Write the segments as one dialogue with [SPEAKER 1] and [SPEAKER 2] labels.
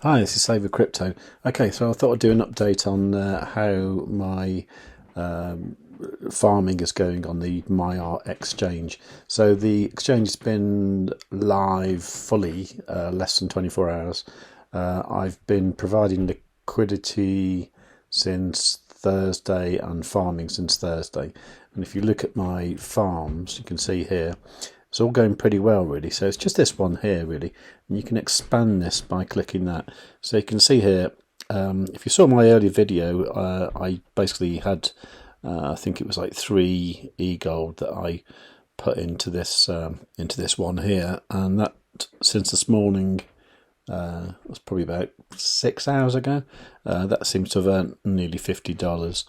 [SPEAKER 1] Hi, this is Saver Crypto. Okay, so I thought I'd do an update on how my um, farming is going on the Maiar exchange. So the exchange has been live fully less than 24 hours. I've been providing liquidity since Thursday and farming since Thursday. And if you look at my farms, you can see here it's all going pretty well, really. So it's just this one here, really. And you can expand this by clicking that. So you can see here, if you saw my earlier video, I basically had, I think it was like 3 e-gold that I put into this one here. And that, since this morning, was probably about 6 hours ago, that seems to have earned nearly $50.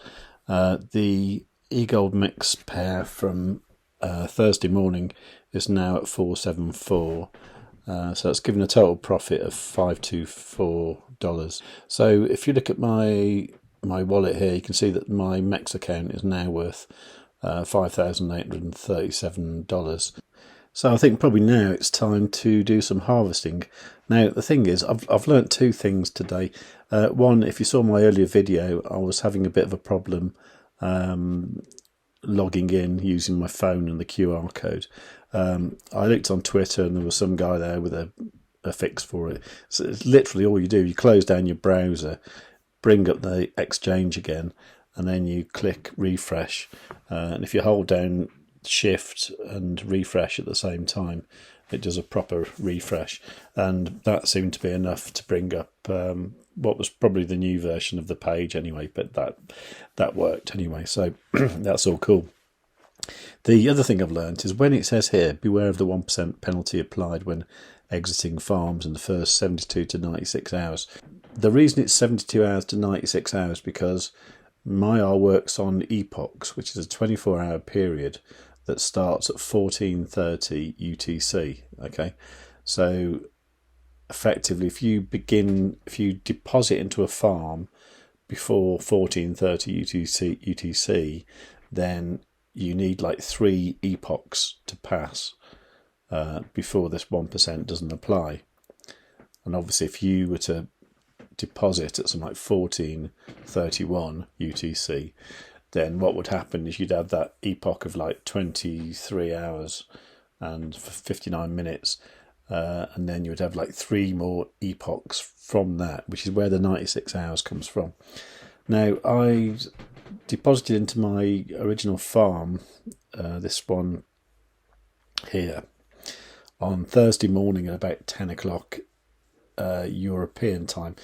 [SPEAKER 1] The e-gold mix pair from Thursday morning is now at 474, so it's given a total profit of $524. So if you look at my wallet here, you can see that my MEX account is now worth $5,837. So I think probably now it's time to do some harvesting. Now the thing is, I've learnt 2 things today. One, if you saw my earlier video, I was having a bit of a problem logging in using my phone and the QR code. I looked on Twitter and there was some guy there with a fix for it. So it's literally all you do. You close down your browser, bring up the exchange again, and then you click refresh. And if you hold down shift and refresh at the same time, it does a proper refresh. And that seemed to be enough to bring up what was probably the new version of the page anyway, but that worked anyway, so that's all cool. The other thing I've learned is when it says here, beware of the 1% penalty applied when exiting farms in the first 72 to 96 hours. The reason it's 72 hours to 96 hours because Maiar works on epochs, which is a 24-hour period that starts at 14:30 UTC. Okay, so effectively, if you deposit into a farm before 14:30 UTC, then you need like 3 epochs to pass before this 1% doesn't apply. And obviously, if you were to deposit at something like 14:31 UTC, then what would happen is you'd have that epoch of like 23 hours and 59 minutes. And then you would have like 3 more epochs from that, which is where the 96 hours comes from. Now, I deposited into my original farm, this one here, on Thursday morning at about 10 o'clock European time,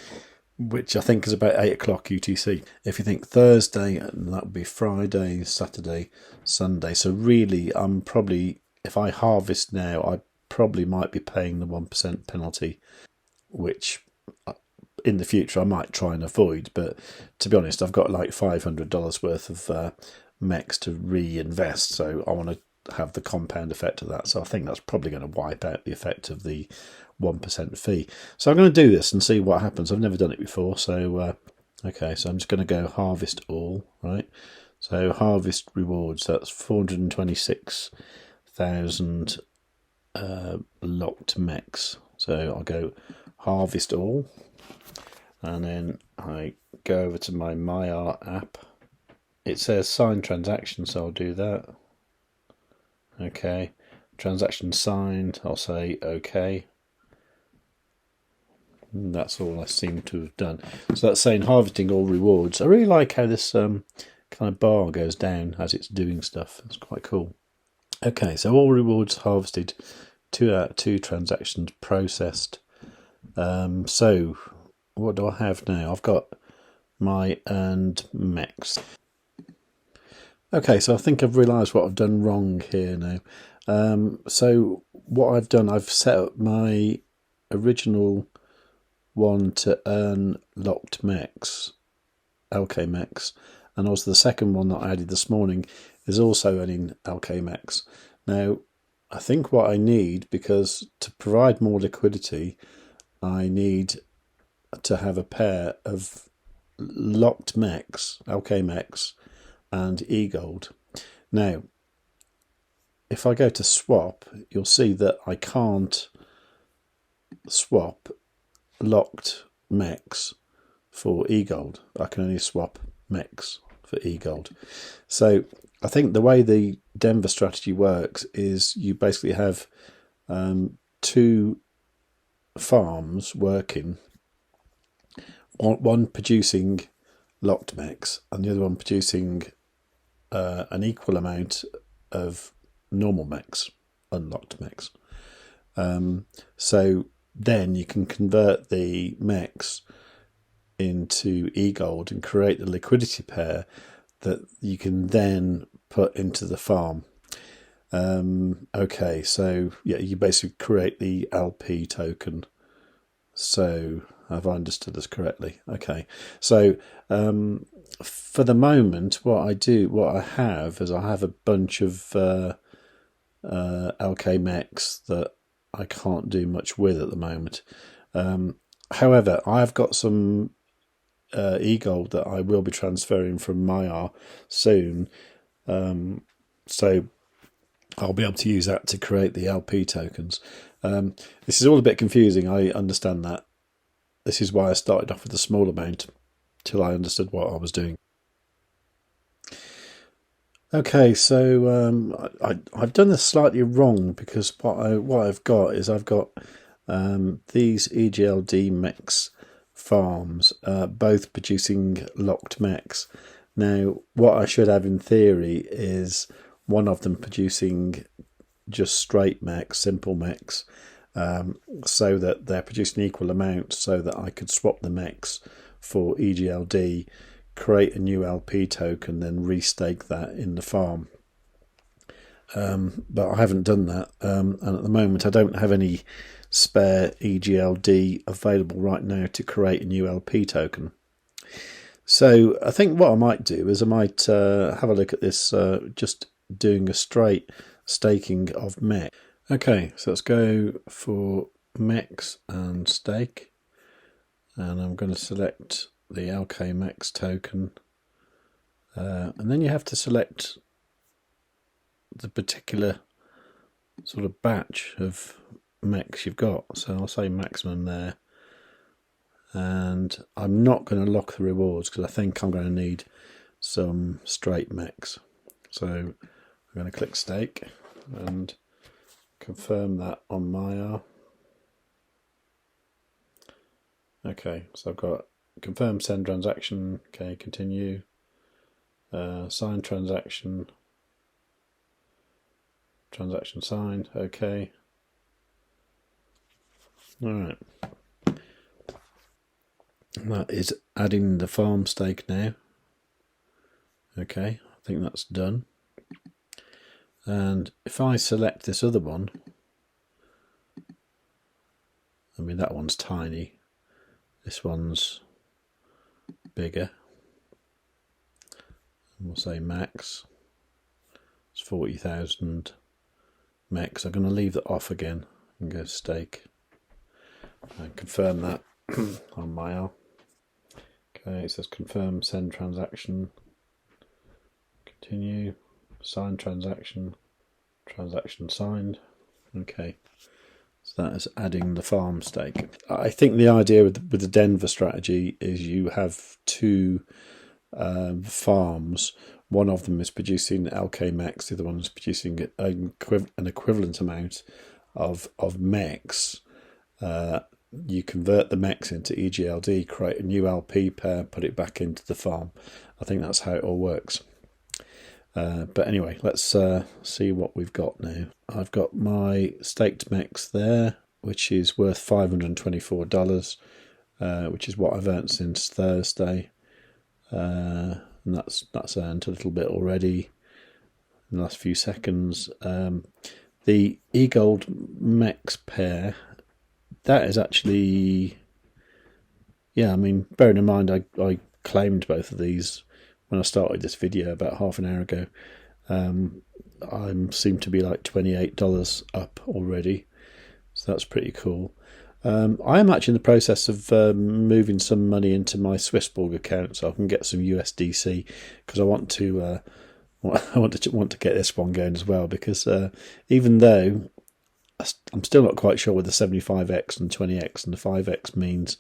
[SPEAKER 1] which I think is about 8 o'clock UTC. If you think Thursday, that would be Friday, Saturday, Sunday. So really, I'm probably, if I harvest now, I probably might be paying the 1% penalty, which in the future I might try and avoid. But to be honest, I've got like $500 worth of MEX to reinvest, so I want to have the compound effect of that. So I think that's probably going to wipe out the effect of the 1% fee. So I'm going to do this and see what happens. I've never done it before, so okay, so I'm just going to go harvest all, right? So harvest rewards, that's 426,000 locked MEX. So I'll go harvest all, and then I go over to my Maiar app. It says sign transaction, so I'll do that. Okay, transaction signed, I'll say okay. And that's all I seem to have done. So that's saying harvesting all rewards. I really like how this kind of bar goes down as it's doing stuff. It's quite cool. Okay, so all rewards harvested, 2 out of 2 transactions processed. So what do I have now? I've got my earned MEX. Okay, so I think I've realised what I've done wrong here now. So what I've done, I've set up my original one to earn locked MEX, LK MEX, and also the second one that I added this morning is also earning LK MEX. Now, I think what I need, because to provide more liquidity, I need to have a pair of locked MEX, LK MEX, and e-gold. Now, if I go to swap, you'll see that I can't swap locked mechs for eGold. I can only swap mechs for eGold. So I think the way the Denver strategy works is you basically have two farms working, one producing locked mechs and the other one producing an equal amount of normal mechs, unlocked mechs. So then you can convert the mechs into eGold and create the liquidity pair that you can then put into the farm. Okay, so yeah, you basically create the LP token. So have I understood this correctly? Okay, so for the moment, what I have a bunch of LK mechs that I can't do much with at the moment. However, I've got some eGold that I will be transferring from Maiar soon, so I'll be able to use that to create the LP tokens. This is all a bit confusing, I understand that. This is why I started off with a small amount till I understood what I was doing. Okay, so I've done this slightly wrong, because what I've got is I've got these EGLD mechs farms, both producing locked mechs. Now, what I should have in theory is one of them producing just straight mechs, simple mechs, so that they're producing equal amounts, so that I could swap the mechs for EGLD, create a new LP token, then restake that in the farm. But I haven't done that, and at the moment I don't have any spare EGLD available right now to create a new LP token. So I think what I might do is I might have a look at this, just doing a straight staking of mech. Okay, so let's go for mechs and stake, and I'm going to select the LK mechs token, and then you have to select the particular sort of batch of mechs you've got. So I'll say maximum there, and I'm not going to lock the rewards because I think I'm going to need some straight mechs. So I'm going to click stake and confirm that on Maiar. Okay, so I've got confirm send transaction, okay, continue, sign transaction, transaction signed, okay. Alright, that is adding the farm stake now. Okay, I think that's done. And if I select this other one, I mean that one's tiny, this one's bigger, and we'll say max, it's 40,000 mechs. I'm going to leave that off again and go stake and confirm that on Maiar. Okay, it says confirm send transaction, continue, sign transaction, transaction signed. Okay, so that is adding the farm stake. I think the idea with the Denver strategy is you have two farms. One of them is producing LK mechs, the other one is producing an equivalent amount of mechs. You convert the mechs into EGLD, create a new LP pair, put it back into the farm. I think that's how it all works. But anyway, let's see what we've got now. I've got my staked mechs there, which is worth $524, which is what I've earned since Thursday. And that's earned a little bit already in the last few seconds. The eGold mechs pair, that is actually, yeah, I mean, bearing in mind I claimed both of these when I started this video about half an hour ago. I seem to be like $28 up already, so that's pretty cool. I am actually in the process of moving some money into my Swissborg account so I can get some USDC, because I want to get this one going as well, because even though I'm still not quite sure with the 75x and 20x and the 5x means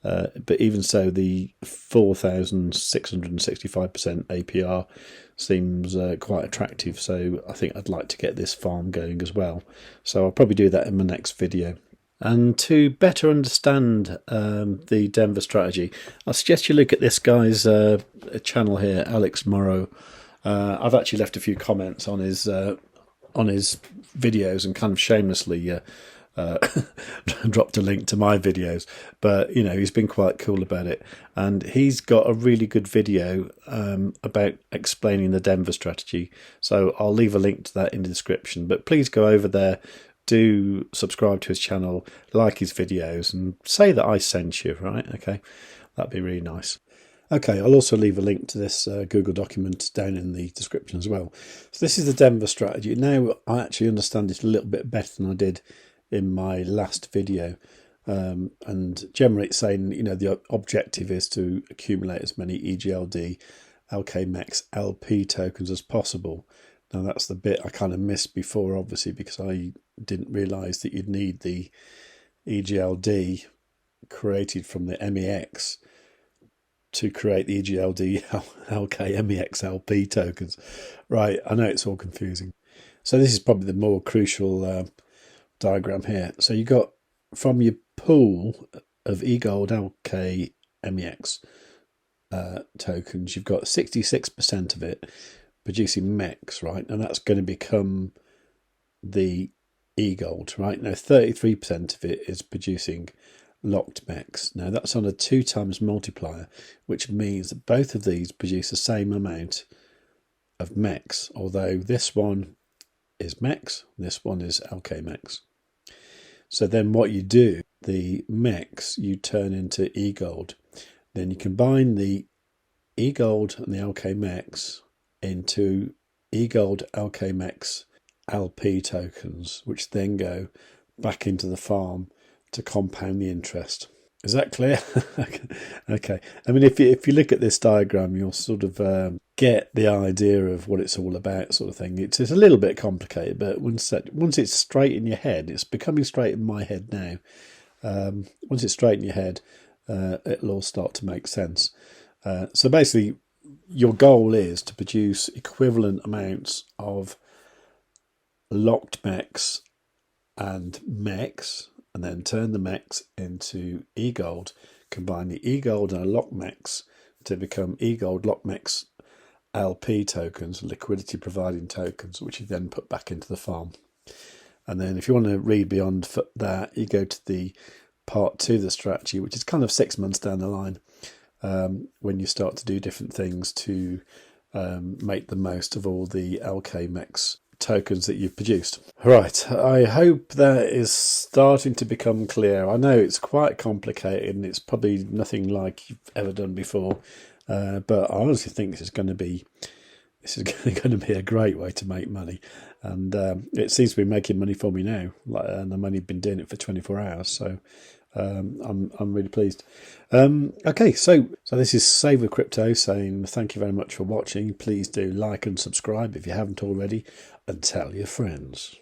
[SPEAKER 1] But even so, the 4,665% APR seems quite attractive. So I think I'd like to get this farm going as well. So I'll probably do that in my next video. And to better understand the Denver strategy, I suggest you look at this guy's channel here, Alex Moro. I've actually left a few comments on his videos and kind of shamelessly dropped a link to my videos, but you know, he's been quite cool about it, and he's got a really good video about explaining the Denver strategy, so I'll leave a link to that in the description. But please go over there, do subscribe to his channel, like his videos, and say that I sent you, right? Okay, that'd be really nice. Okay, I'll also leave a link to this Google document down in the description as well. So this is the Denver strategy. Now I actually understand it a little bit better than I did in my last video, and generally it's saying, you know, the objective is to accumulate as many EGLD LKMEX LP tokens as possible. Now that's the bit I kind of missed before, obviously, because I didn't realise that you'd need the EGLD created from the MEX to create the EGLD LK MEX LP tokens. Right, I know it's all confusing. So this is probably the more crucial diagram here. So you got, from your pool of eGold LK MEX tokens, you've got 66% of it producing MEX, right? And that's going to become the eGold, right? Now 33% of it is producing locked MEX. Now that's on a 2 times multiplier, which means that both of these produce the same amount of MEX, although this one is MEX, this one is LK MEX. So then what you do, the MEX you turn into eGold. Then you combine the eGold and the LK MEX into eGold LK MEX LP tokens, which then go back into the farm to compound the interest. Is that clear? Okay. I mean, if you look at this diagram, you'll sort of get the idea of what it's all about, sort of thing. It's a little bit complicated, but once it's straight in your head, it's becoming straight in my head now. Once it's straight in your head, it'll all start to make sense. So basically, your goal is to produce equivalent amounts of locked MEX and MEX, and then turn the MEX into eGold, combine the eGold and a lock MEX to become eGold lock MEX LP tokens, liquidity providing tokens, which you then put back into the farm. And then if you want to read beyond that, you go to the part 2 of the strategy, which is kind of 6 months down the line, when you start to do different things to make the most of all the LK MEX tokens that you've produced. Right, I hope that is starting to become clear. I know it's quite complicated and it's probably nothing like you've ever done before, but I honestly think this is going to be a great way to make money, and it seems to be making money for me now, and I've only been doing it for 24 hours, so I'm really pleased. Okay, so this is Save with Crypto saying thank you very much for watching. Please do like and subscribe if you haven't already, and tell your friends.